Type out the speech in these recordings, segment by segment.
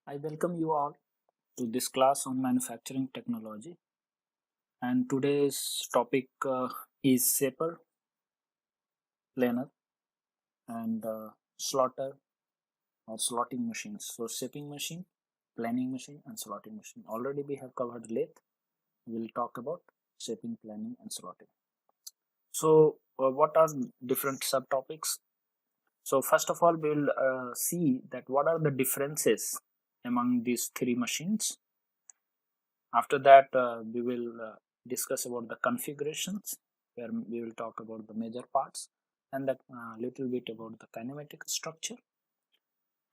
I welcome you all to this class on manufacturing technology, and today's topic is shaper, planer, and slotter or slotting machines. So shaping machine, planing machine, and slotting machine. Already we have covered lathe. We'll talk about shaping, planing, and slotting. So what are different subtopics? So first of all, we'll see that what are the differences among these three machines. After that, we will discuss about the configurations, where we will talk about the major parts and a little bit about the kinematic structure.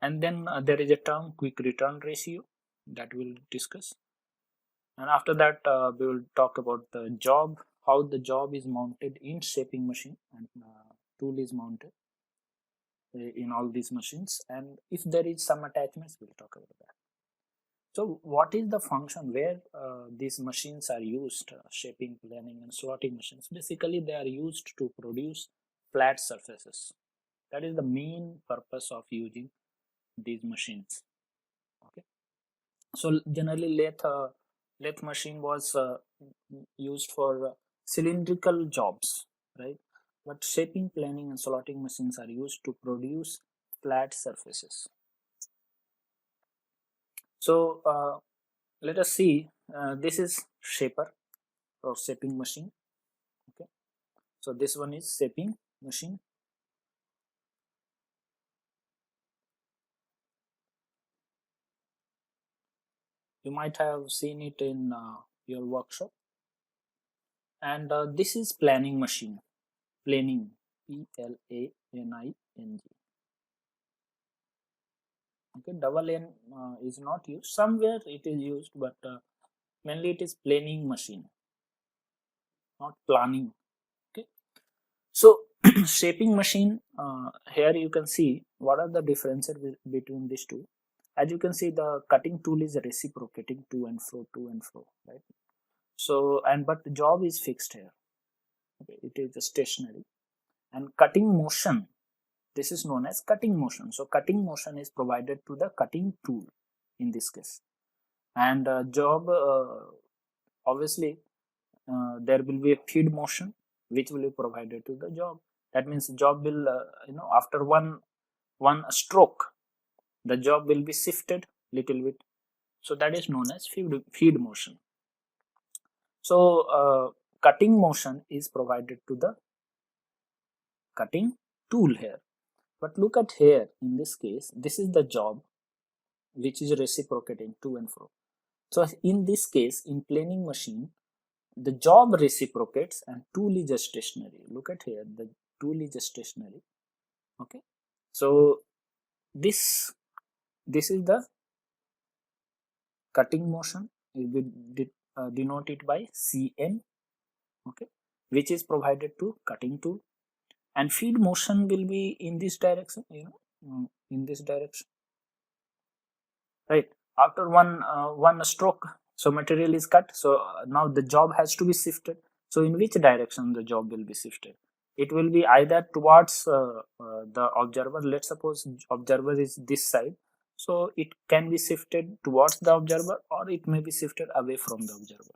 And then there is a term quick return ratio that we'll discuss. And after that, we will talk about the job, how the job is mounted in shaping machine and tool is mounted in all these machines. And if there is some attachments, we'll talk about that. So what is the function where these machines are used, shaping, planing, and slotting machines? Basically, they are used to produce flat surfaces. That is the main purpose of using these machines. Okay. So generally, lathe machine was used for cylindrical jobs, right? But shaping, planing, and slotting machines are used to produce flat surfaces. So let us see. This is shaper or shaping machine. Okay, so this one is shaping machine. You might have seen it in your workshop. And this is planing machine. Planing, Planing. Okay, double N is not used. Somewhere it is used, but mainly it is planing machine, not planning. Okay, so shaping machine. Here you can see what are the differences between these two. As you can see, the cutting tool is reciprocating to and fro, right? So, and but the job is fixed here. Okay, it is stationary. And cutting motion, this is known as cutting motion. So cutting motion is provided to the cutting tool in this case. And job, obviously, there will be a feed motion which will be provided to the job. That means the job will, after one stroke, the job will be shifted little bit. So that is known as feed motion. So cutting motion is provided to the cutting tool here. But look at here, in this case, this is the job which is reciprocating to and fro. So in this case, in planing machine, the job reciprocates and tool is stationary. Look at here, the tool is stationary. Okay. So this is the cutting motion. We denote it by Cn. Okay, which is provided to cutting tool, and feed motion will be in this direction, in this direction, right? After one stroke, so material is cut, so now the job has to be shifted. So in which direction the job will be shifted? It will be either towards the observer. Let's suppose observer is this side, so it can be shifted towards the observer, or it may be shifted away from the observer.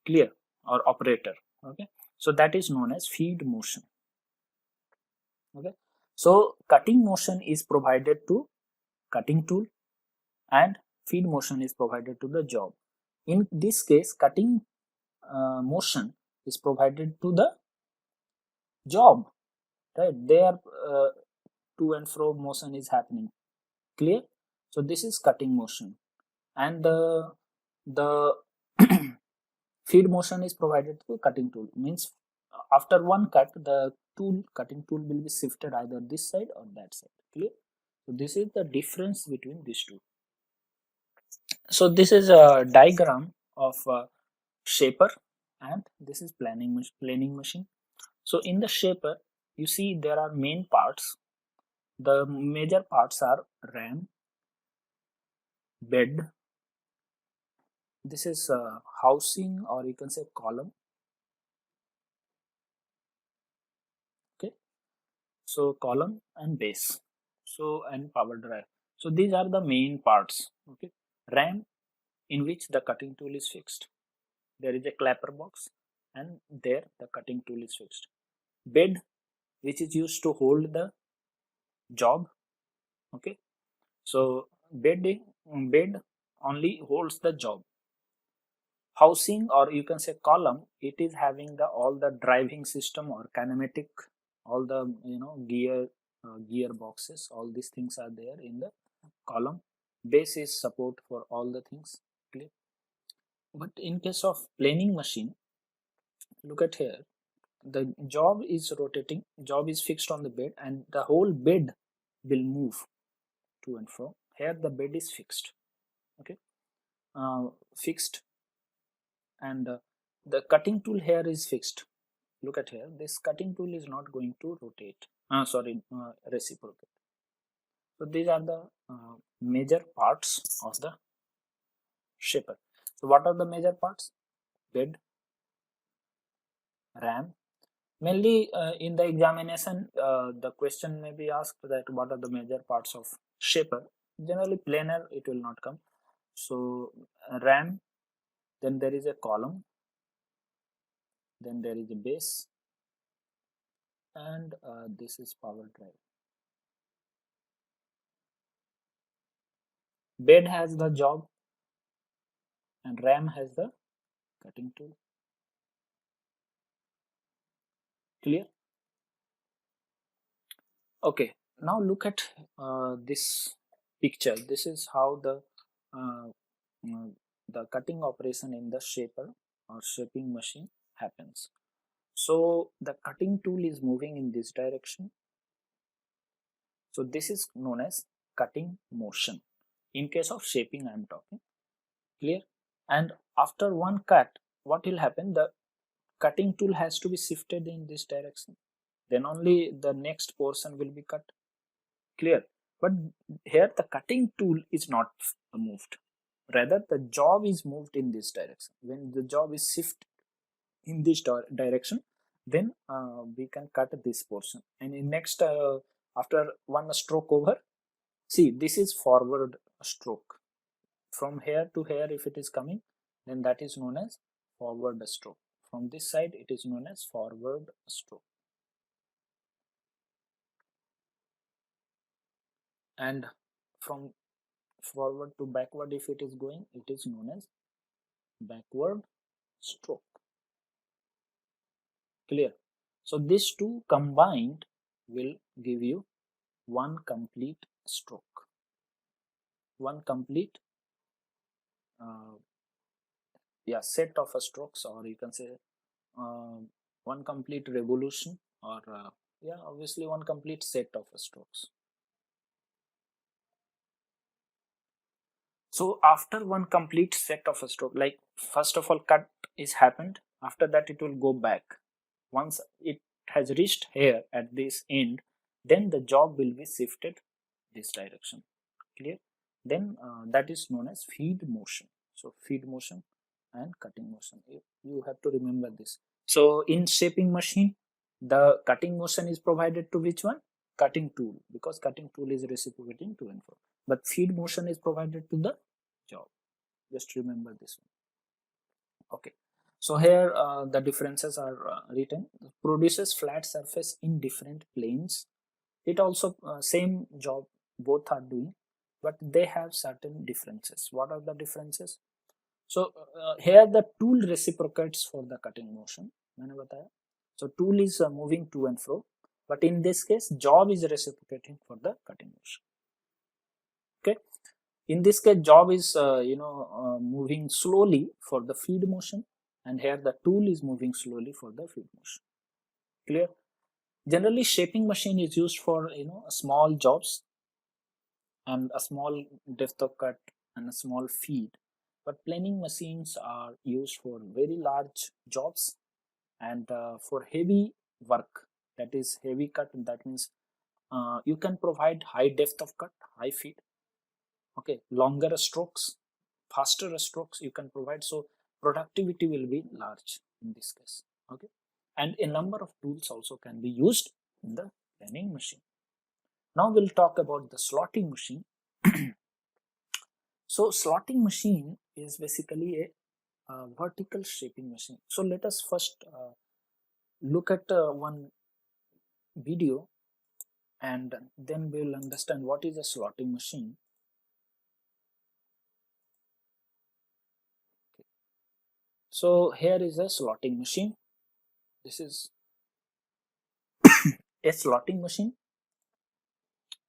Clear? Or operator. Okay, so that is known as feed motion. Okay, so cutting motion is provided to cutting tool and feed motion is provided to the job. In this case, cutting motion is provided to the job, right? There to and fro motion is happening. Clear? So this is cutting motion, and the feed motion is provided to cutting tool. Means after one cut, the cutting tool will be shifted either this side or that side. Clear? So this is the difference between these two. So this is a diagram of shaper, and this is planing machine. So in the shaper, you see there are main parts. The major parts are ram, bed. This is housing, or you can say column. Okay, so column and base. So and power drive. So these are the main parts. Okay, ram, in which the cutting tool is fixed. There is a clapper box, and there the cutting tool is fixed. Bed, which is used to hold the job. Okay, so bed only holds the job. Housing, or you can say column, it is having the all the driving system or kinematic, all the gear boxes, all these things are there in the column. Base is support for all the things. Clear? But in case of planing machine, look at here, the job is rotating, job is fixed on the bed, and the whole bed will move to and fro. Here the bed is fixed. Okay, fixed, and the cutting tool here is fixed. Look at here, this cutting tool is not going to rotate, reciprocate. So these are the major parts of the shaper. So what are the major parts? Bed, ram. Mainly in the examination, the question may be asked that what are the major parts of shaper. Generally planar it will not come. So ram, then there is a column, then there is a base, and this is power drive. Bed has the job, and ram has the cutting tool. Clear? Okay, now look at this picture. This is how uh, the cutting operation in the shaper or shaping machine happens. So the cutting tool is moving in this direction. So this is known as cutting motion. In case of shaping, I am talking. Clear? And after one cut, what will happen? The cutting tool has to be shifted in this direction. Then only the next portion will be cut. Clear? But here the cutting tool is not moved. Rather, the job is moved in this direction. When the job is shifted in this direction, then we can cut this portion. And in next, after one stroke over, see, this is forward stroke. From here to here, if it is coming, then that is known as forward stroke. From this side, it is known as forward stroke. And from forward to backward, if it is going, it is known as backward stroke. Clear? So these two combined will give you one complete stroke, one complete set of strokes, or you can say one complete revolution, or obviously one complete set of strokes. So after one complete set of a stroke, like first of all cut is happened, after that it will go back. Once it has reached here at this end, then the job will be shifted this direction. Clear? Then that is known as feed motion. So feed motion and cutting motion, you have to remember this. So in shaping machine, the cutting motion is provided to which one? Cutting tool, because cutting tool is reciprocating to and fro. But feed motion is provided to the job. Just remember this one. Okay. So here the differences are written. Produces flat surface in different planes. It also same job both are doing, but they have certain differences. What are the differences? So here the tool reciprocates for the cutting motion. So tool is moving to and fro, but in this case job is reciprocating for the cutting motion. Okay. In this case job is moving slowly for the feed motion, and here the tool is moving slowly for the feed motion. Clear? Generally shaping machine is used for small jobs and a small depth of cut and a small feed, but planing machines are used for very large jobs and for heavy work, that is heavy cut. That means you can provide high depth of cut, high feed, okay, longer strokes, faster strokes you can provide, so productivity will be large in this case. Okay, and a number of tools also can be used in the planing machine. Now we'll talk about the slotting machine. So slotting machine is basically a vertical shaping machine. So let us first look at one video, and then we will understand what is a slotting machine. So here is a slotting machine. This is a slotting machine.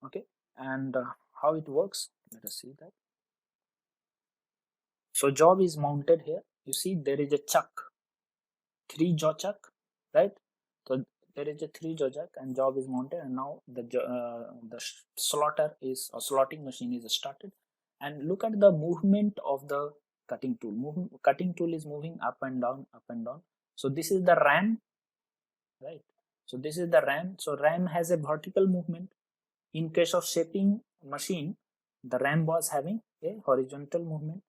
Okay, and how it works, let us see that. So job is mounted here. You see there is a chuck, 3-jaw chuck, right? So there is a 3-jaw chuck and job is mounted, and now the slotter is, or slotting machine is started. And look at the movement of the cutting tool. Cutting tool is moving up and down, up and down. So this is the ram, right? So this is the ram. So ram has a vertical movement. In case of shaping machine, the ram was having a horizontal movement.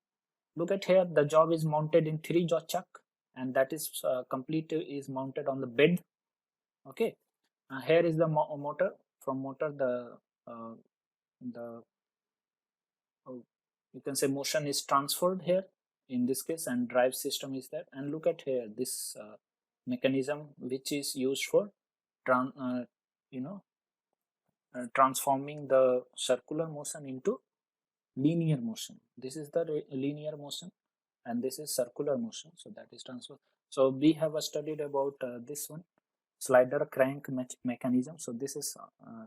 Look at here, the job is mounted in 3-jaw chuck, and that is complete is mounted on the bed. Okay, here is the motor. From motor, the you can say motion is transferred here in this case, and drive system is there. And look at here, this mechanism which is used for you know transforming the circular motion into linear motion. This is the linear motion, and this is circular motion, so that is transfer. So we have studied about this one, slider crank mechanism. So this is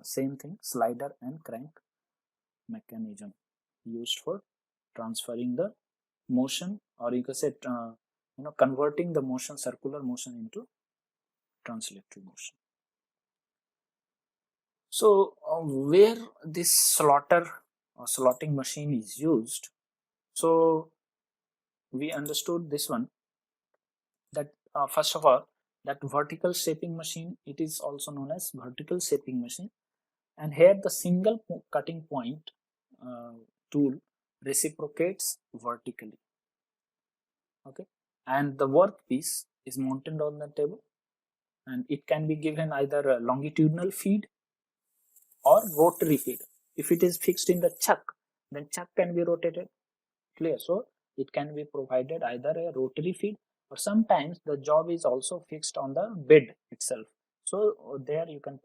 same thing, slider and crank mechanism used for transferring the motion, or you can say converting the motion, circular motion, into translative motion. So where this slotter or slotting machine is used, so we understood this one, that first of all, that vertical shaping machine, it is also known as vertical shaping machine. And here the single cutting point tool reciprocates vertically. Okay, and the workpiece is mounted on the table, and it can be given either a longitudinal feed or rotary feed. If it is fixed in the chuck, then chuck can be rotated. Clear? So it can be provided either a rotary feed, or sometimes the job is also fixed on the bed itself. So there you can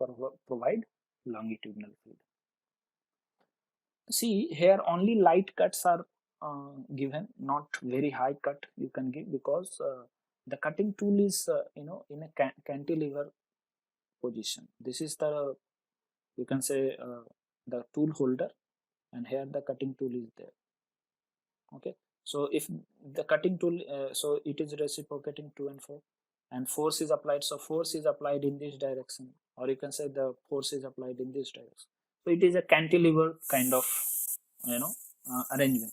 provide longitudinal feed. See here, only light cuts are given, not very high cut you can give, because the cutting tool is in a cantilever position. This is the, you can say, the tool holder, and here the cutting tool is there. Okay, so if the cutting tool, so it is reciprocating to and fro, and force is applied. So force is applied in this direction, or you can say the force is applied in this direction. So it is a cantilever kind of arrangement.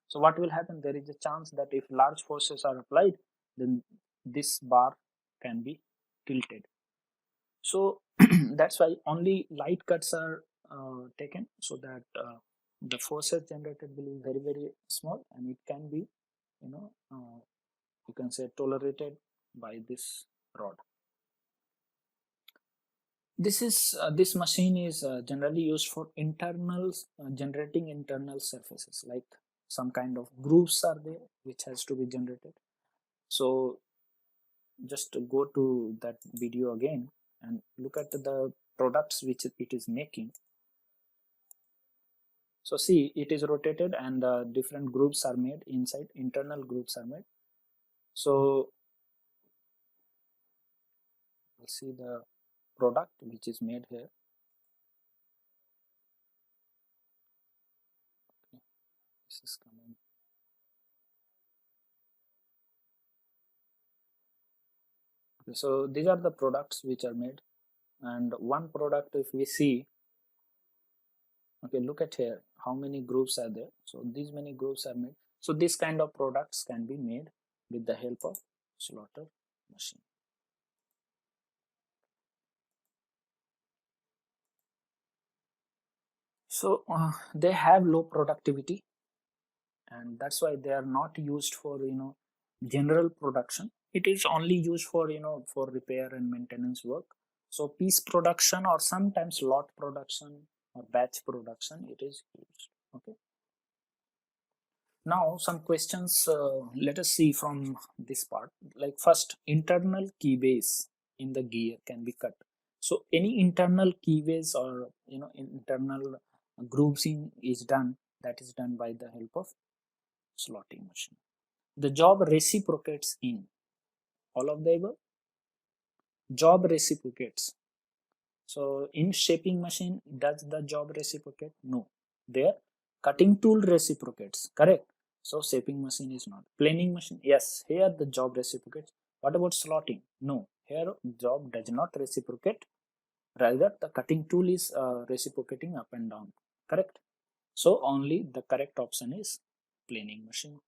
So what will happen? There is a chance that if large forces are applied, then this bar can be tilted. So that's why only light cuts are taken, so that the forces generated will be very, very small, and it can be you can say tolerated by this rod. This machine is generally used for internals, generating internal surfaces, like some kind of grooves are there which has to be generated. So just go to that video again and look at the products which it is making. So see, it is rotated, and different grooves are made inside, internal grooves are made. So we'll see the product which is made here. Okay, this is coming. Okay, so these are the products which are made, and one product, if we see, okay, look at here, how many grooves are there. So these many grooves are made. So this kind of products can be made with the help of slotter machine. So they have low productivity, and that's why they are not used for general production. It is only used for for repair and maintenance work. So piece production, or sometimes lot production or batch production, it is used. Okay. Now some questions, let us see from this part. Like first, internal keyways in the gear can be cut. So any internal keyways or internal grooving is done, that is done by the help of slotting machine. The job reciprocates in all of the above. Job reciprocates. So in shaping machine, does the job reciprocate? No. There, cutting tool reciprocates. Correct. So shaping machine is not. Planing machine, yes. Here the job reciprocates. What about slotting? No. Here job does not reciprocate. Rather, the cutting tool is reciprocating up and down. Correct. So only the correct option is planing machine.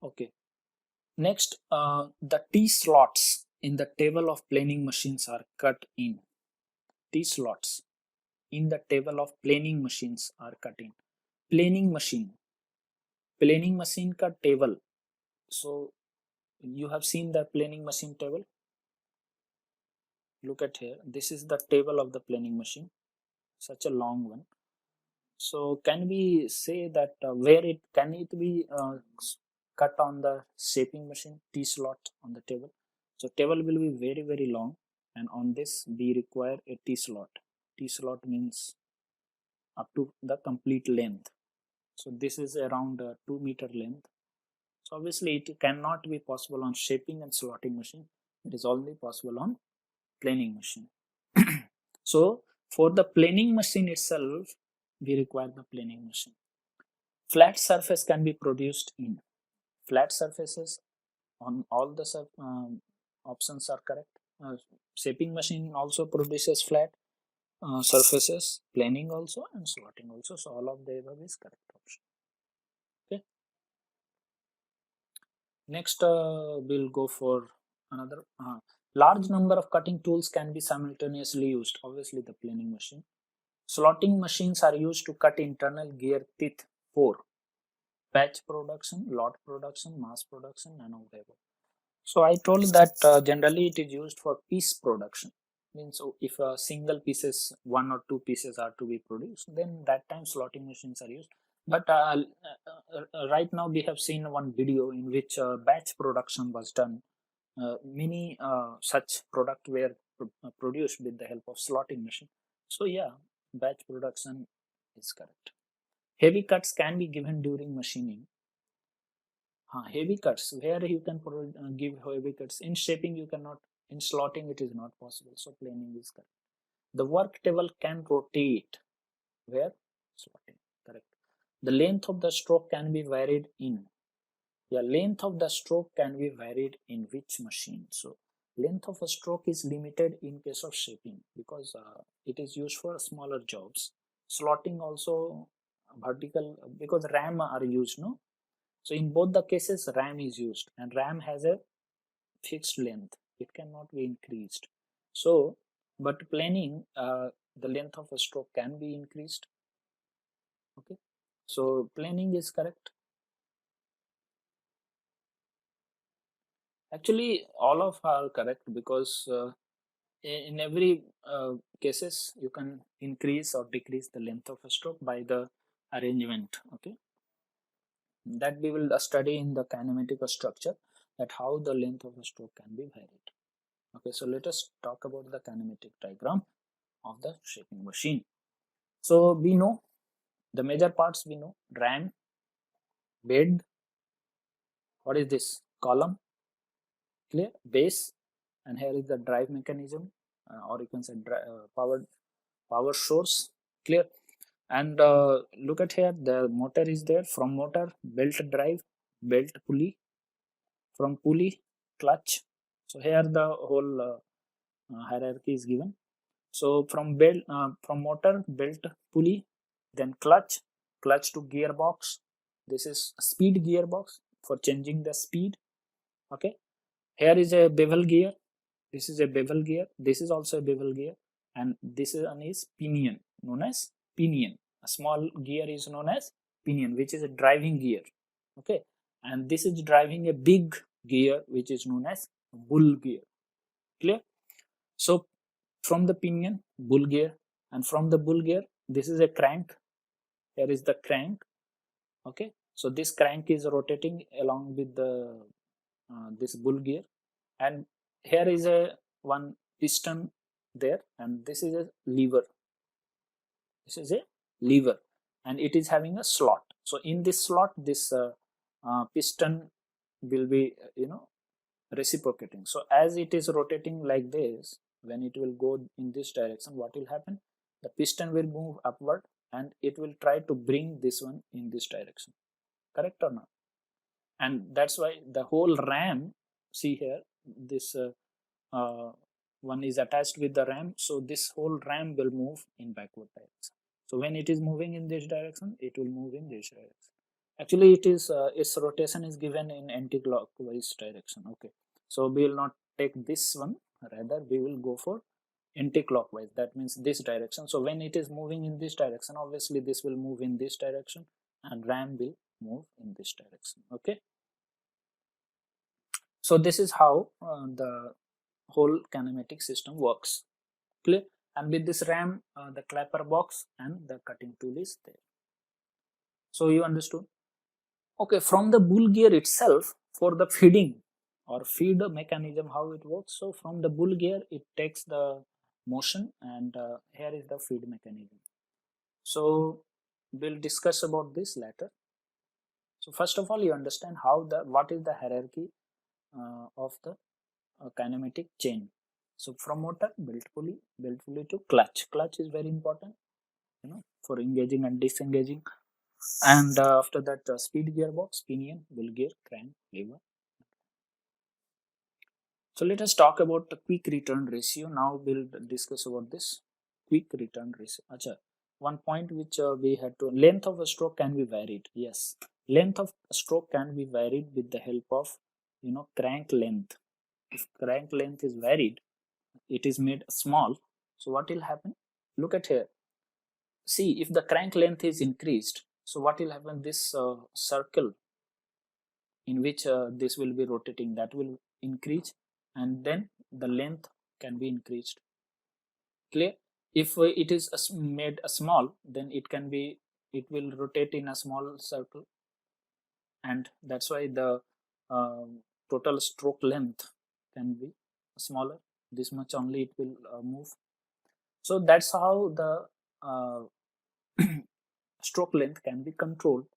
Okay. Next, the T slots in the table of planing machines are cut in. T slots in the table of planing machines are cut in. Planing machine. Planing machine ka table. So you have seen the planing machine table. Look at here. This is the table of the planing machine. Such a long one. So can we say that where it can it be cut on the shaping machine T slot on the table? So table will be very long, and on this we require a T slot. T slot means up to the complete length. So this is around 2 meter length. So obviously it cannot be possible on shaping and slotting machine. It is only possible on planing machine. So for the planing machine itself, we require the planing machine. Flat surface can be produced in. Flat surfaces on all the options are correct. Shaping machine also produces flat surfaces, planing also, and slotting also. So all of the above is correct option. Okay. Next, we'll go for another. Large number of cutting tools can be simultaneously used. Obviously, the planing machine. Slotting machines are used to cut internal gear teeth for batch production, lot production, mass production, and all the above. So I told that generally it is used for piece production. Means so if single pieces, one or two pieces are to be produced, then that time slotting machines are used. But right now we have seen one video in which batch production was done. Many such product were produced with the help of slotting machine. So yeah, batch production is correct. Heavy cuts can be given during machining. Heavy cuts, where you can give heavy cuts. In shaping you cannot, in slotting it is not possible. So planing is correct. The work table can rotate, where slotting, correct. The length of the stroke can be varied in. Yeah, length of the stroke can be varied in which machine? So length of a stroke is limited in case of shaping because it is used for smaller jobs. Slotting also vertical because ram are used, no? So in both the cases ram is used, and ram has a fixed length. It cannot be increased. So but planing, the length of a stroke can be increased. Okay, so planing is correct. Actually all of are correct because in every cases you can increase or decrease the length of a stroke by the arrangement. Okay, that we will study in the kinematic structure, that how the length of a stroke can be varied. Okay, so let us talk about the kinematic diagram of the shaping machine. So we know the major parts, we know ram, bed, what is this, column, clear, base, and here is the drive mechanism, or you can say power source, clear. And look at here, the motor is there. From motor, belt drive, belt pulley, from pulley, clutch. So here the whole hierarchy is given. So from belt, from motor, belt, pulley, then clutch, clutch to gearbox. This is a speed gearbox for changing the speed. Okay, here is a bevel gear. This is a bevel gear. This is also a bevel gear, and this one is pinion, known as pinion. A small gear is known as pinion, which is a driving gear. Okay, and this is driving a big gear, which is known as bull gear. Clear? So from the pinion, bull gear, and from the bull gear, this is a crank. here is the crank. Okay, so this crank is rotating along with the this bull gear, and here is a one piston there, and this is a lever. This is a lever, and it is having a slot. So in this slot, this piston will be reciprocating. So as it is rotating like this, when it will go in this direction, what will happen? The piston will move upward and it will try to bring this one in this direction. Correct or not? And that's why the whole ram, see here, this uh, one is attached with the ram, so this whole ram will move in backward direction. So when it is moving in this direction, it will move in this direction. Actually, it is its rotation is given in anti-clockwise direction. Okay, so we will not take this one, rather we will go for anti-clockwise, that means this direction. So when it is moving in this direction, obviously this will move in this direction and ram will move in this direction. Okay, so this is how the whole kinematic system works. Clear? And with this ram, the clapper box and the cutting tool is there. So you understood? Okay, from the bull gear itself, for the feeding or feed mechanism, how it works. So from the bull gear, it takes the motion, and here is the feed mechanism. So we'll discuss about this later. So first of all, you understand what is the hierarchy of the kinematic chain. So from motor, belt pulley to clutch. Clutch is very important, for engaging and disengaging. And after that, speed gearbox, pinion, bull gear, crank, lever. So let us talk about the quick return ratio. Now we'll discuss about this quick return ratio. Achha, one point which we had to, length of a stroke can be varied. Yes, length of a stroke can be varied with the help of crank length. If crank length is varied, it is made small. So what will happen? Look at here. See, if the crank length is increased, so what will happen? This circle in which this will be rotating, that will increase, and then the length can be increased. Clear? If it is made small, then it will rotate in a small circle, and that's why the total stroke length can be smaller. This much only it will move. So that's how the stroke length can be controlled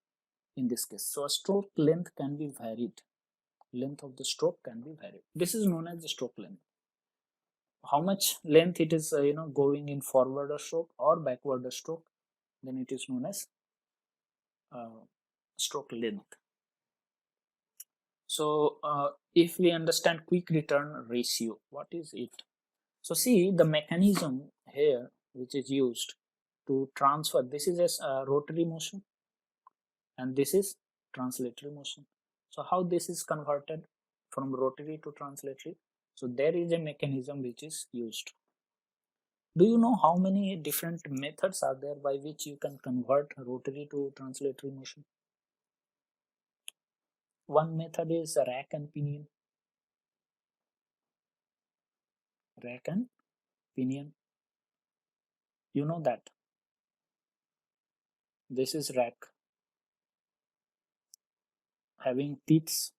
in this case. So a stroke length can be varied. Length of the stroke can be varied. This is known as the stroke length. How much length it is going in forward a stroke or backward a stroke, then it is known as stroke length. So if we understand quick return ratio, what is it? So see the mechanism here which is used to transfer, this is a rotary motion and this is translatory motion. So how this is converted from rotary to translatory? So there is a mechanism which is used. Do you know how many different methods are there by which you can convert rotary to translatory motion? One method is rack and pinion. Rack and pinion. You know that. This is rack having teeth,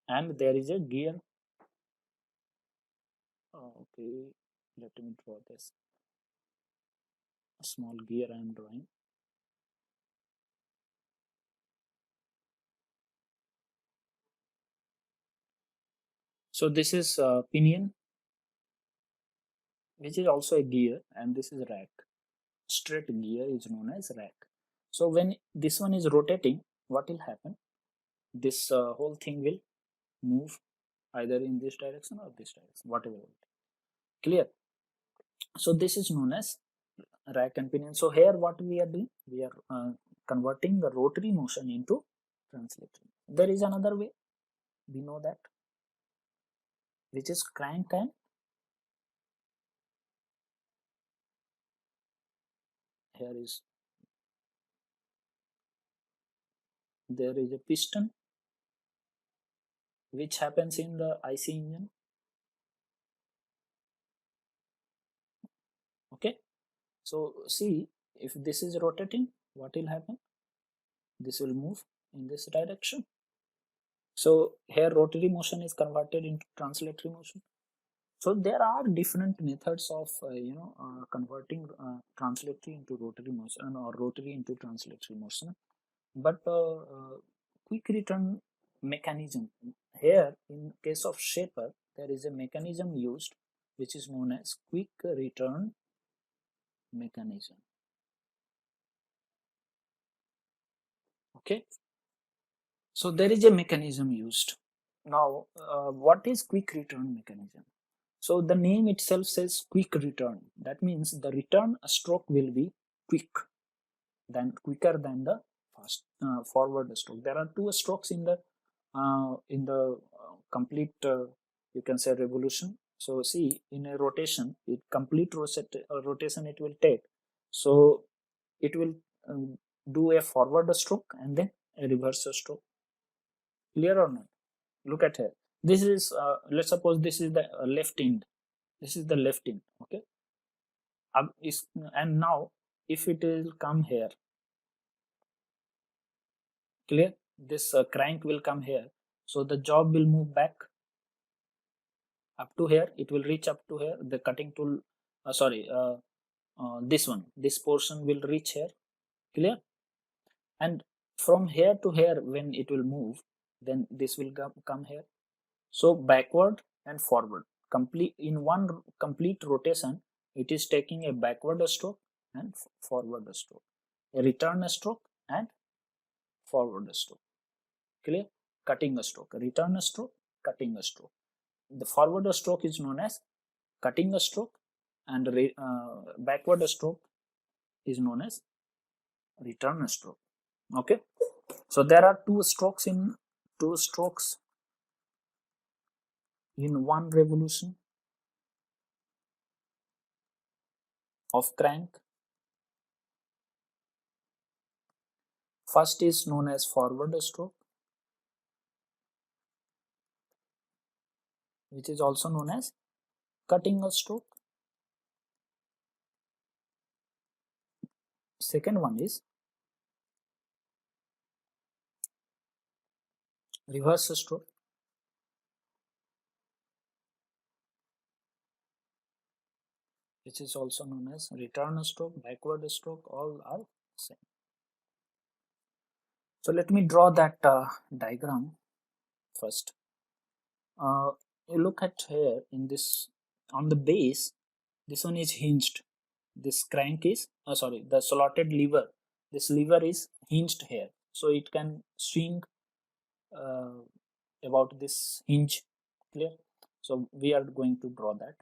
and there is a gear. Okay, let me draw this. A small gear I am drawing. So this is pinion, which is also a gear, and this is rack. Straight gear is known as rack. So when this one is rotating, what will happen? This whole thing will move either in this direction or this direction, whatever. Clear? So this is known as rack and pinion. So here what we are doing, we are converting the rotary motion into translatory. There is another way, we know that, which is crank and here is, there is a piston which happens in the IC engine. Okay, so see if this is rotating, what will happen? This will move in this direction. So here rotary motion is converted into translatory motion. So there are different methods of converting translatory into rotary motion or rotary into translatory motion. But quick return mechanism, here in case of shaper, there is a mechanism used which is known as quick return mechanism. Okay, so there is a mechanism used. Now what is quick return mechanism? So the name itself says quick return. That means the return stroke will be quicker than the fast forward stroke. There are two strokes in the complete you can say revolution. So see, in a rotation, complete rotation it will take. So it will do a forward stroke and then a reverse stroke. Clear or not? Look at here. This is let's suppose this is the left end. This is the left end. Okay. And now if it will come here, clear, this crank will come here, so the job will move back up to here. It will reach up to here. The cutting tool this portion will reach here. Clear? And from here to here, when it will move, then this will come here. So backward and forward, complete in one complete rotation, it is taking a backward stroke and forward stroke, a return stroke and forward stroke. Clear? Cutting stroke, return stroke, cutting stroke. The forward stroke is known as cutting stroke, and backward stroke is known as return stroke. Okay, so there are two strokes in one revolution of crank. First is known as forward stroke, which is also known as cutting stroke. Second one is reverse stroke, which is also known as return stroke, backward stroke, all are same. So let me draw that diagram first. You look at here in this, on the base, this one is hinged. This crank is the slotted lever. This lever is hinged here, so it can swing about this hinge. Clear? So we are going to draw that.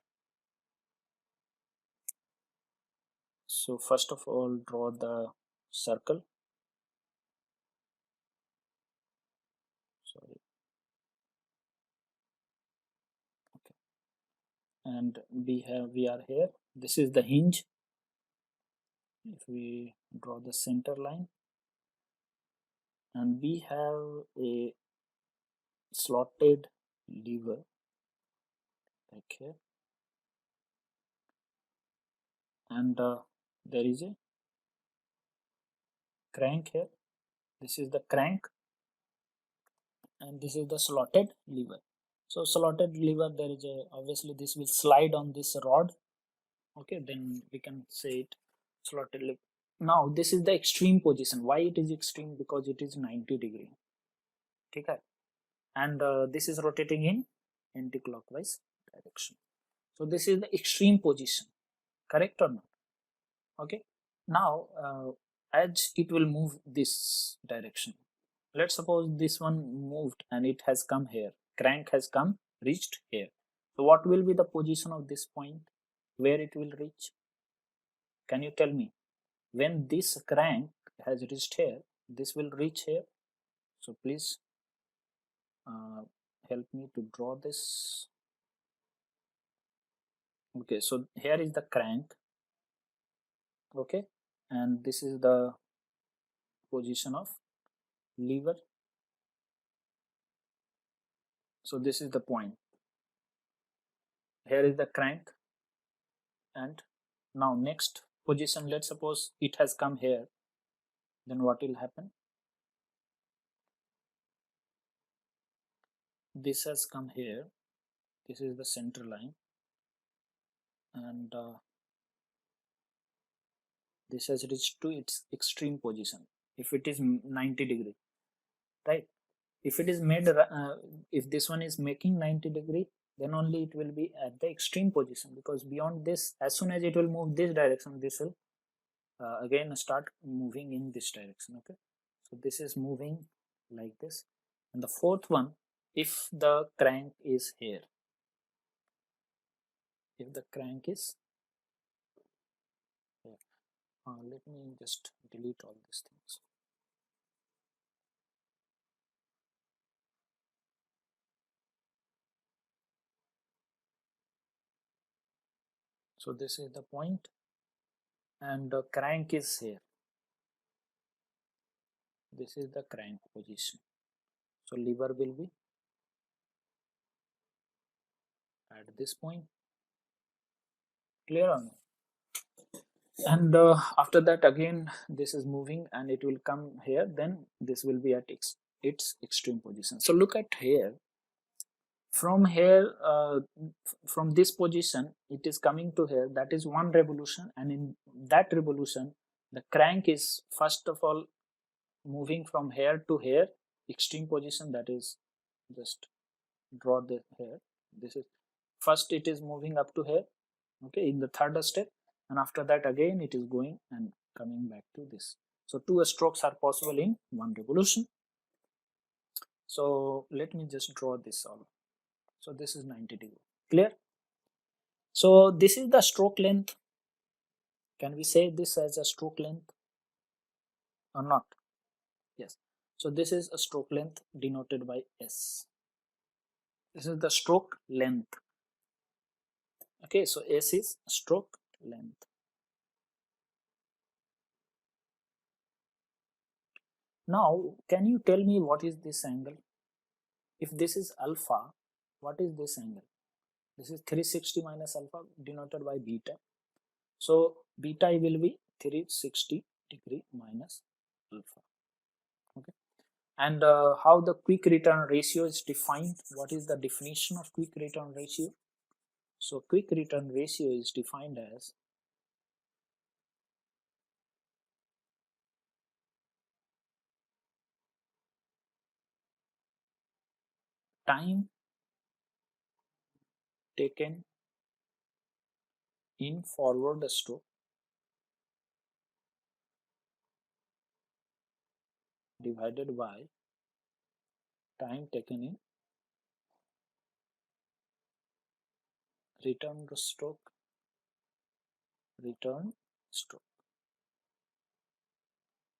So first of all, draw the circle. Sorry. Okay. And we are here. This is the hinge. If we draw the center line, and we have a slotted lever like here, and there is a crank here. This is the crank, and this is the slotted lever. So slotted lever, there is a, obviously this will slide on this rod. Okay, then we can say it slotted lever. Now this is the extreme position. Why it is extreme? Because it is 90 degree. Okay, and this is rotating in anti-clockwise direction. So this is the extreme position. Correct or not? Okay. Now as it will move this direction, let's suppose this one moved and it has come here, crank has come, reached here. So what will be the position of this point, where it will reach? Can you tell me? When this crank has reached here, this will reach here. So please help me to draw this. Okay, so here is the crank. Okay, and this is the position of lever. So this is the point. Here is the crank, and now next position, let's suppose it has come here, then what will happen? This has come here, this is the center line, and this has reached to its extreme position if it is 90 degree, right? If it is made if this one is making 90 degree, then only it will be at the extreme position, because beyond this, as soon as it will move this direction, this will again start moving in this direction. Okay, so this is moving like this. And the fourth one, if the crank is here, if the crank is here, let me just delete all these things. So this is the point, and the crank is here. This is the crank position. So lever will be at this point. Clear or no? And after that, again this is moving and it will come here, then this will be at its extreme position. So look at here, from here, from this position it is coming to here, that is one revolution, and in that revolution the crank is first of all moving from here to here, extreme position, that is, just draw the here, this is first it is moving up to here, okay, in the third step, and after that again it is going and coming back to this. So two strokes are possible in one revolution. So let me just draw this all. So this is 90 degree. Clear? So this is the stroke length. Can we say this as a stroke length or not? Yes. So this is a stroke length denoted by S. This is the stroke length. Okay, so S is stroke length. Now, can you tell me what is this angle? If this is alpha, what is this angle? This is 360 minus alpha denoted by beta. So beta will be 360 degree minus alpha. Okay. And how the quick return ratio is defined? What is the definition of quick return ratio? So quick return ratio is defined as time taken in forward stroke divided by time taken in return stroke.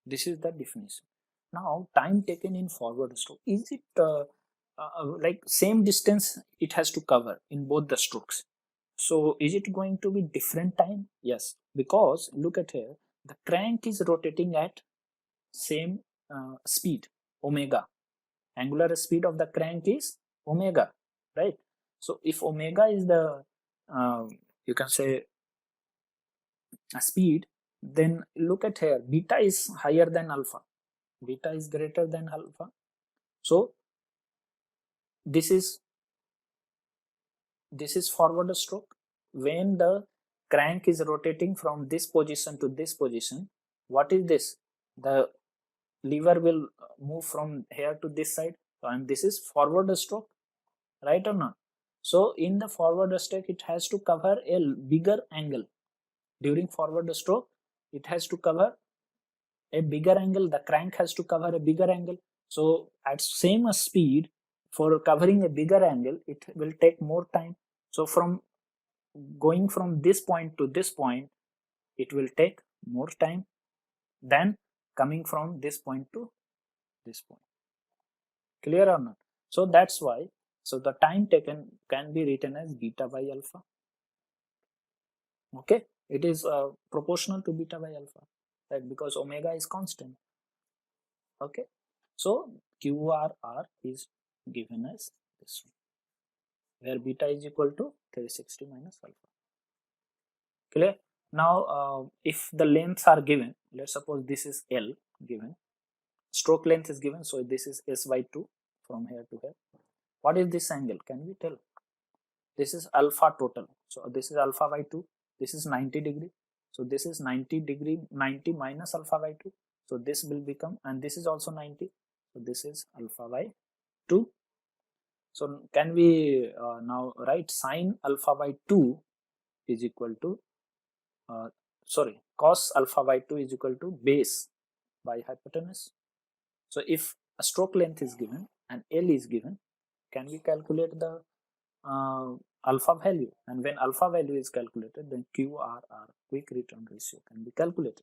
This is the definition. Now time taken in forward stroke, is it like same distance it has to cover in both the strokes? So is it going to be different time? Yes, because look at here, the crank is rotating at same speed, omega. Angular speed of the crank is omega, right? So if omega is the you can say a speed, then look at here, beta is higher than alpha, beta is greater than alpha. So this is forward stroke. When the crank is rotating from this position to this position, what is this? The lever will move from here to this side, and this is forward stroke, right or not? So in the forward stroke it has to cover a bigger angle. During forward stroke it has to cover a bigger angle, the crank has to cover a bigger angle. So at same speed, for covering a bigger angle it will take more time. So from going from this point to this point, it will take more time than coming from this point to this point. Clear or not? So that's why, so the time taken can be written as beta by alpha. Okay, it is proportional to beta by alpha, right? Because omega is constant. Okay, so QRR is given as this one, where beta is equal to 360 minus alpha. Clear? Now if the lengths are given, let's suppose this is L given, stroke length is given, so this is S by 2 from here to here. What is this angle? Can we tell? This is alpha total, so this is alpha by 2, this is 90 degree, so this is 90 degree, 90 minus alpha by 2, so this will become, and this is also 90, so this is alpha by 2. So can we now write sine alpha by 2 is equal to cos alpha by 2 is equal to base by hypotenuse. So if a stroke length is given and L is given, can we calculate the alpha value? And when alpha value is calculated, then QRR, quick return ratio, can be calculated,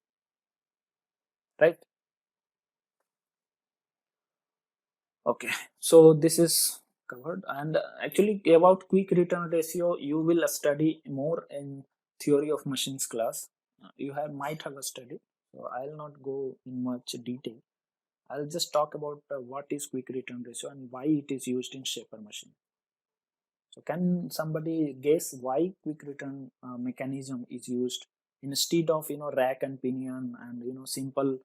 right? Okay, so this is covered, and actually about quick return ratio you will study more in theory of machines class. You might have a study, so I'll not go in much detail. I'll just talk about what is quick return ratio and why it is used in shaper machine. So can somebody guess why quick return mechanism is used instead of rack and pinion and simple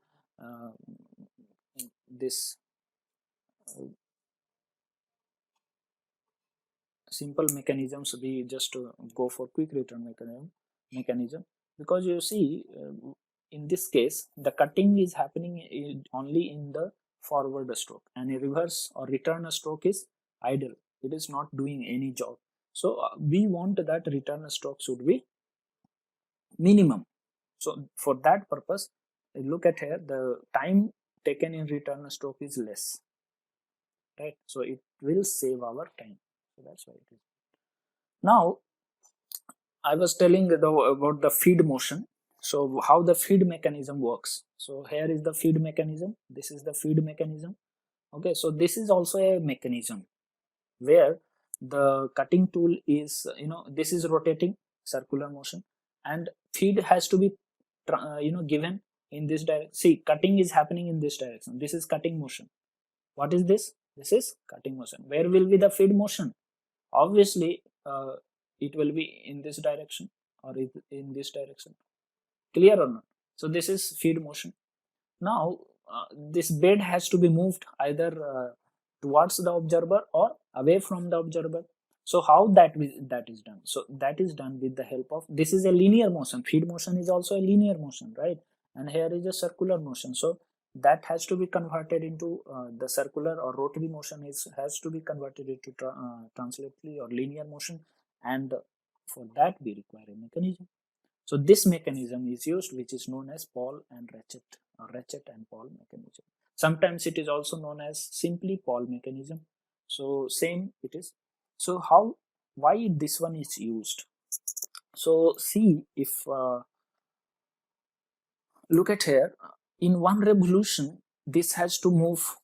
this simple mechanisms? We just go for quick return mechanism because you see in this case the cutting is happening only in the forward stroke, and a reverse or return stroke is idle, it is not doing any job. So we want that return stroke should be minimum. So for that purpose, look at here, the time taken in return stroke is less, right? So it will save our time, so that's why it is. Now I was telling about the feed motion. So how the feed mechanism works. So here is the feed mechanism. This is the feed mechanism. Okay, so this is also a mechanism where the cutting tool is, this is rotating circular motion, and feed has to be, given in this direction. See, cutting is happening in this direction. This is cutting motion. What is this? This is cutting motion. Where will be the feed motion? Obviously, it will be in this direction or in this direction. Clear or not? So this is feed motion. Now this bed has to be moved either towards the observer or away from the observer. So how that is done? So that is done with the help of, this is a linear motion. Feed motion is also a linear motion, right? And here is a circular motion. So that has to be converted into the circular or rotary motion has to be converted into translatorly or linear motion, and for that we require a mechanism. So this mechanism is used, which is known as Paul and Ratchet, or Ratchet and Paul mechanism. Sometimes it is also known as simply Paul mechanism. So same it is. So why this one is used? So see, if look at here, in one revolution this has to move.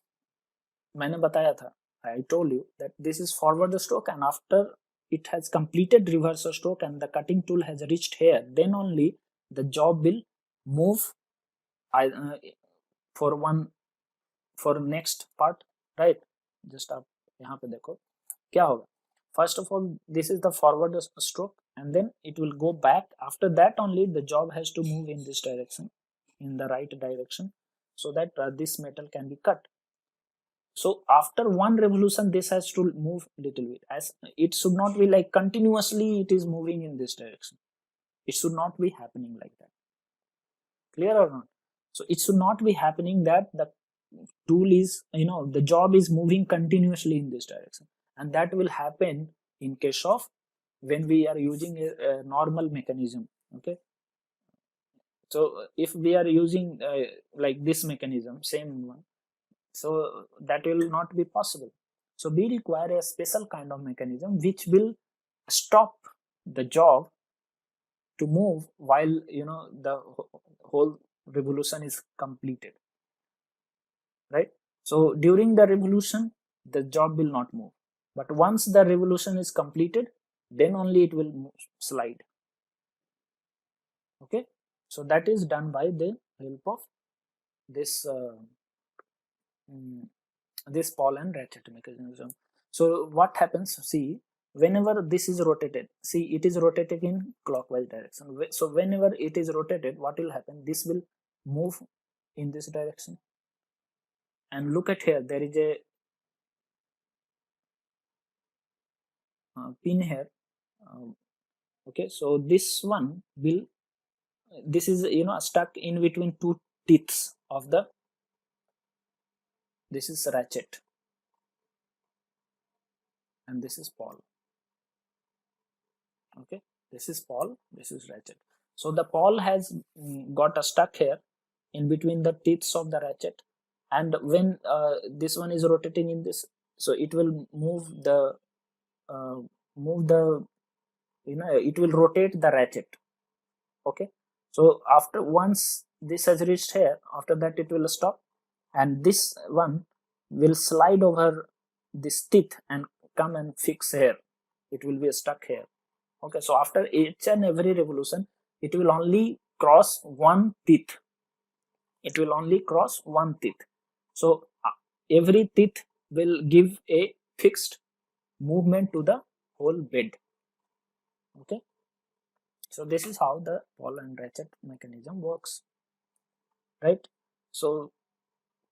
मैंने बताया था, I told you that this is forward stroke, and after it has completed reverse stroke and the cutting tool has reached here, then only the job will move for next part, right? Just आप यहाँ पे देखो क्या होगा. First of all, this is the forward stroke, and then it will go back. After that only the job has to move in this direction, in the right direction, so that this metal can be cut. So after one revolution this has to move little bit, as it should not be like continuously it is moving in this direction. It should not be happening like that. Clear or not? So it should not be happening that the tool is, the job is moving continuously in this direction, and that will happen in case of when we are using a normal mechanism. Okay, so if we are using like this mechanism, same one, so that will not be possible. So we require a special kind of mechanism which will stop the job to move while the whole revolution is completed, right? So during the revolution the job will not move, but once the revolution is completed, then only it will slide. Okay, so that is done by the help of this this Paul and Ratchet mechanism. So what happens, see, whenever this is rotated, see it is rotated in clockwise direction. So whenever it is rotated, what will happen? This will move in this direction. And look at here, there is a pin here. Okay, so this one will, this is stuck in between two teeths of the, this is ratchet and this is pawl. Okay, this is pawl, this is ratchet. So the pawl has got stuck here in between the teeths of the ratchet, and when this one is rotating in this, so it will move the it will rotate the ratchet. Okay, so after once this has reached here, after that it will stop, and this one will slide over this teeth and come and fix here. It will be stuck here. Okay, so after each and every revolution, it will only cross one teeth. It will only cross one teeth. So every teeth will give a fixed movement to the whole bed. Okay, so this is how the pawl and ratchet mechanism works, right? So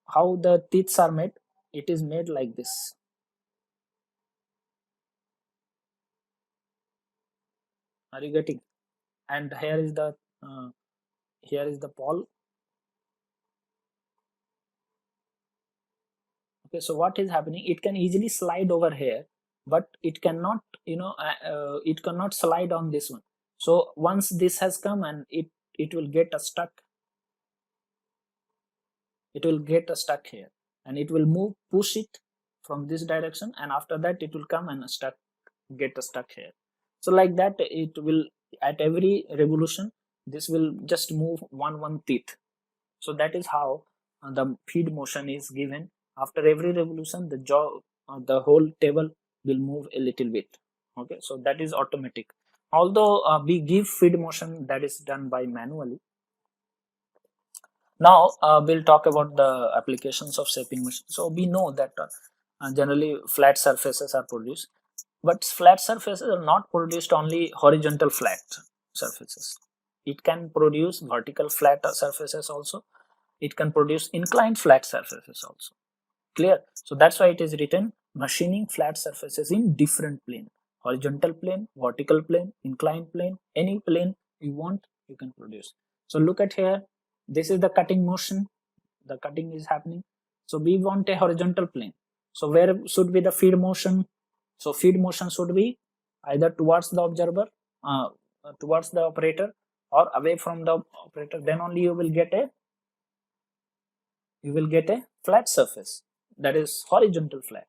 how the teeths are made? It is made like this. Are you getting? And here is the pawl. Okay, so what is happening? It can easily slide over here, but it cannot, it cannot slide on this one. So once this has come, and it will get stuck. It will get stuck here, and it will move, push it from this direction, and after that it will come and get stuck here. So like that, it will, at every revolution, this will just move one teeth. So that is how the feed motion is given. After every revolution, the whole table will move a little bit. Okay, so that is automatic. Although we give feed motion, that is done by manually. Now we'll talk about the applications of shaping machine. So we know that generally flat surfaces are produced, but flat surfaces are not produced only horizontal flat surfaces. It can produce vertical flat surfaces also. It can produce inclined flat surfaces also. Clear? So that's why it is written machining flat surfaces in different plane: horizontal plane, vertical plane, inclined plane, any plane you want, you can produce. So look at here, this is the cutting motion. The cutting is happening. So we want a horizontal plane. So where should be the feed motion? So feed motion should be either towards the observer, towards the operator, or away from the operator. Then only you will get a flat surface, that is horizontal flat.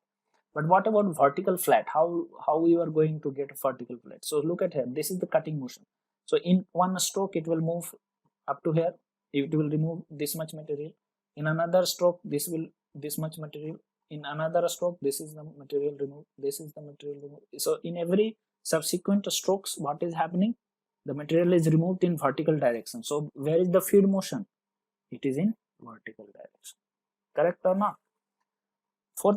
But what about vertical flat? How you are going to get a vertical flat? So look at here, this is the cutting motion. So in one stroke it will move up to here, it will remove this much material. In another stroke, this much material. In another stroke, this is the material removed, this is the material removed. So in every subsequent strokes, what is happening? The material is removed in vertical direction. So where is the feed motion? It is in vertical direction. Correct or not? For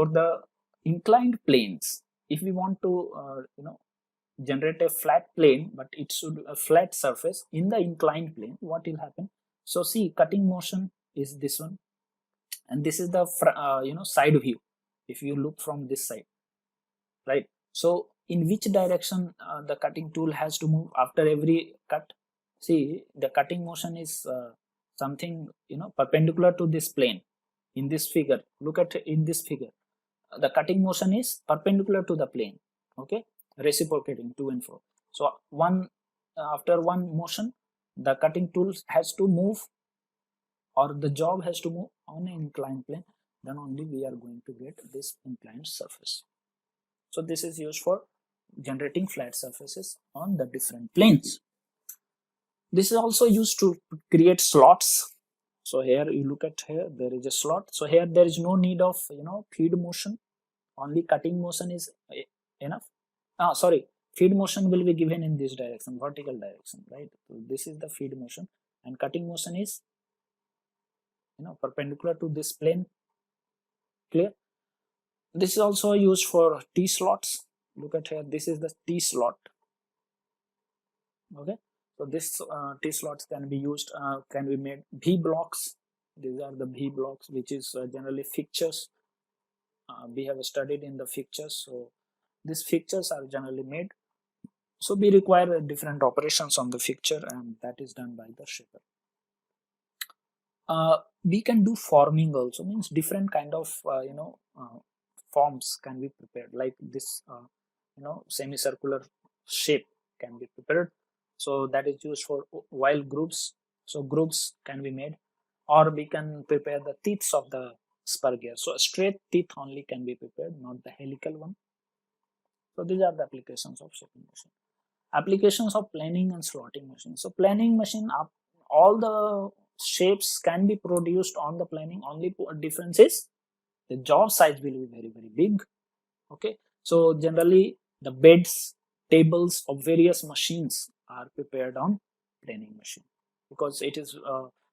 the inclined planes, if we want to generate a flat plane, but it should a flat surface in the inclined plane, what will happen? So see, cutting motion is this one, and this is the side view. If you look from this side, right? So in which direction the cutting tool has to move after every cut? See, the cutting motion is something perpendicular to this plane. In this figure, look at in this figure, the cutting motion is perpendicular to the plane. Okay, reciprocating to and fro. So after one motion, the cutting tool has to move, or the job has to move on an inclined plane. Then only we are going to get this inclined surface. So this is used for generating flat surfaces on the different planes. This is also used to create slots. So here you look at here, there is a slot. So here there is no need of feed motion, only cutting motion is enough. Sorry, feed motion will be given in this direction, vertical direction, right? So this is the feed motion, and cutting motion is perpendicular to this plane. Clear? This is also used for T slots. Look at here, this is the T slot. Okay, so this T slots can be used, can be made V blocks. These are the V blocks, which is generally fixtures. We have studied in the fixtures, so these fixtures are generally made. So we require different operations on the fixture, and that is done by the shaper. We can do forming also, means different kind of forms can be prepared, like this semicircular shape can be prepared, so that is used for while grooves. So grooves can be made, or we can prepare the teeth of the spur gear. So a straight teeth only can be prepared, not the helical one. So these are the applications of shaping machine. Applications of planing and slotting machine. So planing machine, all the shapes can be produced on the planing. Only difference is the job size will be very big. Okay, so generally the beds, tables of various machines are prepared on planing machine, because it is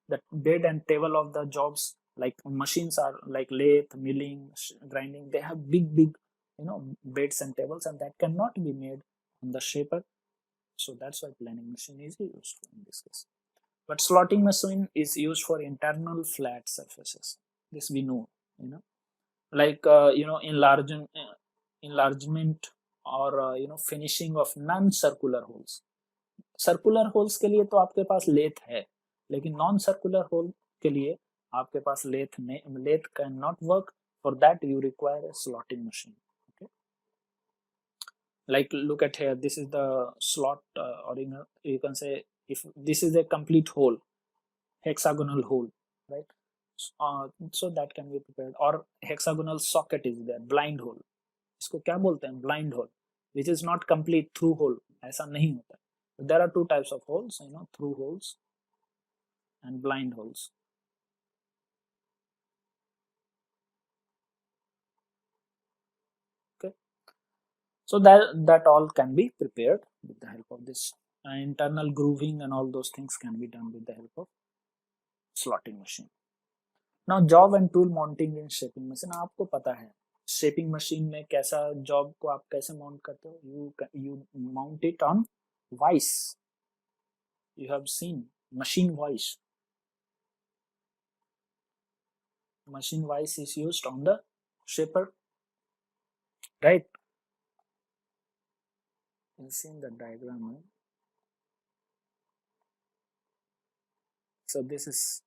the bed and table of the jobs, like machines are like lathe, milling, grinding, they have big beds and tables, and that cannot be made on the shaper. So that's why planing machine is used in this case. But slotting machine is used for internal flat surfaces. This we know, like enlargement or finishing of non-circular holes. Circular holes के लिए तो आपके पास lathe है, लेकिन non circular whole के लिए आपके पास lathe can not work. For that you require a slotting machine. Okay, like look at here, this is the slot, or you can say, if this is a complete hole, hexagonal hole, right? So that can be prepared, or hexagonal socket is there, blind hole. इसको क्या बोलते हैं, blind hole, which is not complete through hole. ऐसा नहीं होता. There are two types of holes, through holes and blind holes. Okay, so that all can be prepared with the help of this. Internal grooving and all those things can be done with the help of slotting machine. Now job and tool mounting in shaping machine. आपको पता है shaping machine में कैसा job को आप कैसे mount करते हो. you mount it on vice. You have seen machine vice. Machine vice is used on the shaper, right? You see in the diagram, right? So this is,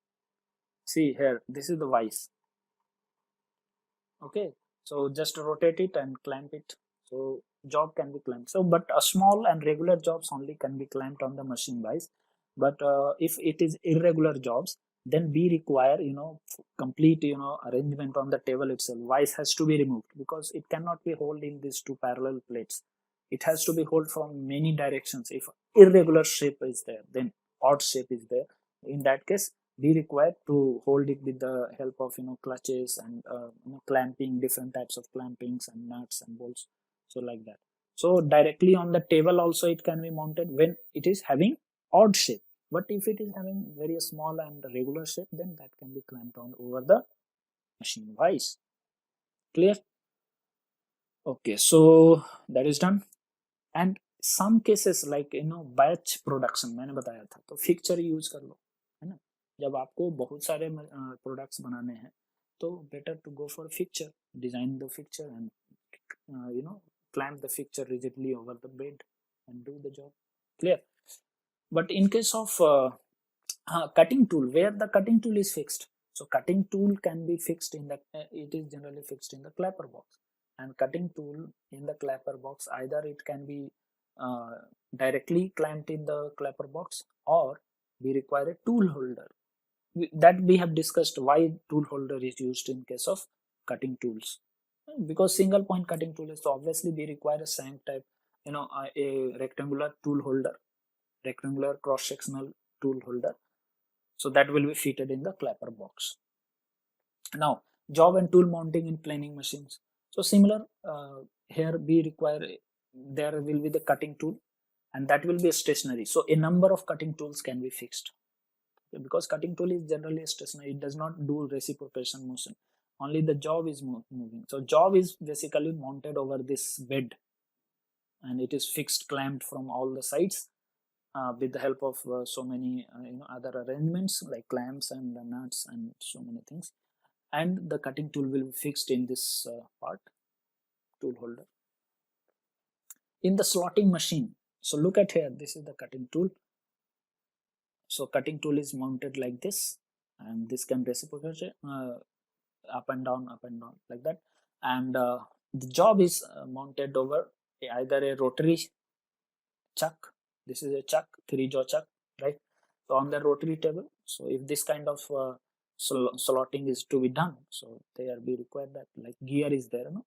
see here, this is the vice. Okay, so just rotate it and clamp it. So job can be clamped. So but a small and regular jobs only can be clamped on the machine vice. But if it is irregular jobs, then we require complete arrangement on the table itself. Vice has to be removed, because it cannot be held in these two parallel plates. It has to be held from many directions. If irregular shape is there, then odd shape is there, in that case we require to hold it with the help of clutches and clamping, different types of clampings and nuts and bolts. So like that. So directly on the table also it can be mounted when it is having odd shape. But if it is having very small and regular shape, then that can be clamped on over the machine vice. Clear? Okay, so that is done. And some cases like batch production मैंने बताया था, तो fixture use कर लो, है ना. जब आपको बहुत सारे प्रोडक्ट्स बनाने हैं, तो better to go for fixture. Design the fixture and clamp the fixture rigidly over the bed and do the job. Clear? But in case of cutting tool, where the cutting tool is fixed, so cutting tool can be fixed in the it is generally fixed in the clapper box. And cutting tool in the clapper box, either it can be directly clamped in the clapper box, or we require a tool holder. That we have discussed why tool holder is used in case of cutting tools, because single point cutting tool is, so obviously we require a shank type, a rectangular tool holder, rectangular cross sectional tool holder, so that will be fitted in the clapper box. Now job and tool mounting in planing machines. So similar, here we require, there will be the cutting tool, and that will be stationary. So a number of cutting tools can be fixed, because cutting tool is generally stationary, it does not do reciprocation motion. only the job is moving. So job is basically mounted over this bed, and it is fixed, clamped from all the sides with the help of so many other arrangements like clamps and nuts and so many things. And the cutting tool will be fixed in this part, tool holder. In the slotting machine, so look at here, this is the cutting tool. So cutting tool is mounted like this, and this can reciprocate up and down like that. And the job is mounted over either a rotary chuck. This is a chuck, 3-jaw chuck, right? So on the rotary table, so if this kind of slotting is to be done, so there be required that like gear is there, no?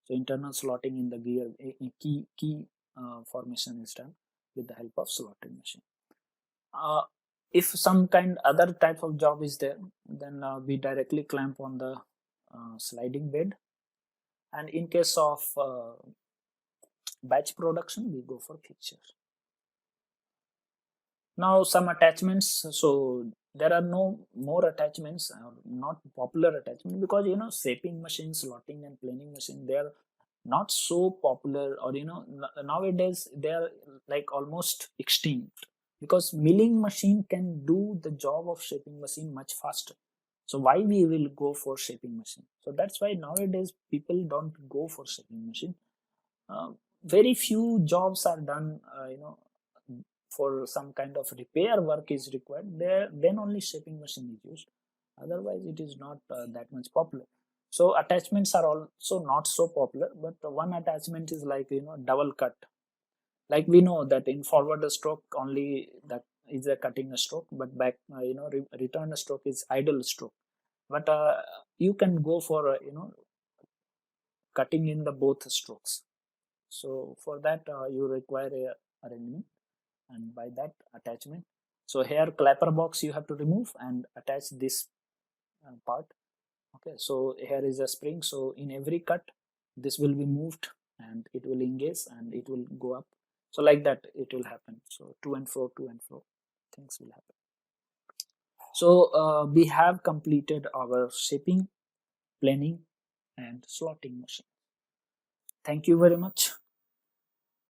So internal slotting in the gear, a key formation is done with the help of slotting machine. If some kind other type of job is there, then we directly clamp on the sliding bed. And in case of batch production, we go for fixture. Now some attachments, so there are no more attachments, not popular attachment, because shaping machine, slotting and planing machine, they are not so popular, or nowadays they are like almost extinct, because milling machine can do the job of shaping machine much faster. So why we will go for shaping machine? So that's why nowadays people don't go for shaping machine. Very few jobs are done, for some kind of repair work is required, there then only shaping machine is used. Otherwise it is not that much popular. So attachments are also not so popular, but one attachment is like double cut. Like we know that in forward stroke only that is a cutting a stroke, but back return stroke is idle stroke. But you can go for cutting in the both strokes. So for that you require a arrangement, and by that attachment. So here clapper box you have to remove and attach this part. Okay, so here is a spring, so in every cut this will be moved and it will engage and it will go up. So like that it will happen. So to and fro things will happen. So we have completed our shaping, planing and slotting machine. Thank you very much.